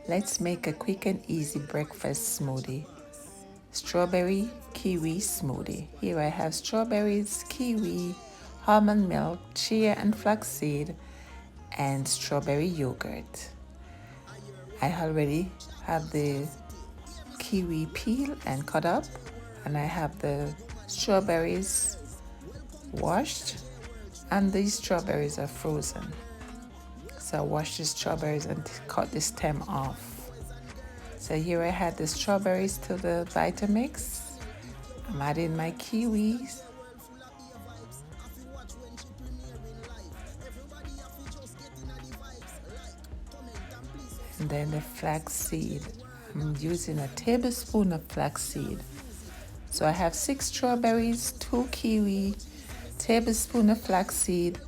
Let's make a quick and easy breakfast smoothie. Strawberry kiwi smoothie. Here I have strawberries, kiwi, almond milk, chia and flaxseed, and strawberry yogurt. I already have the kiwi peel and cut up, and I have the strawberries washed, and these strawberries are frozen. So I washed the strawberries and cut the stem off. So here I had the strawberries to the Vitamix. I'm adding my kiwis. And then the flaxseed. I'm using a tablespoon of flaxseed. So I have 6 strawberries, 2 kiwi, tablespoon of flaxseed,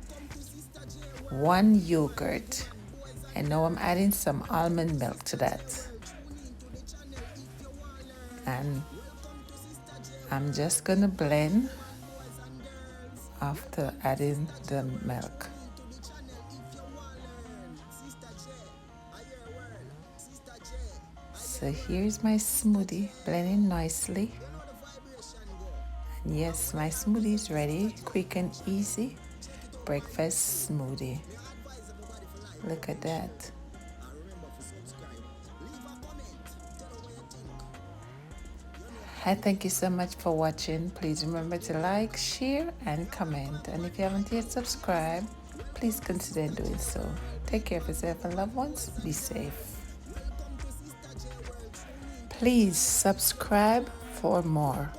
1 yogurt. And now I'm adding some almond milk to that. And I'm just gonna blend after adding the milk. So here's my smoothie blending nicely. And yes, my smoothie is ready, quick and easy breakfast smoothie. Look at that. I thank you so much for watching. Please remember to like, share, and comment. And if you haven't yet subscribed, please consider doing so. Take care of yourself and loved ones. Be safe. Please subscribe for more.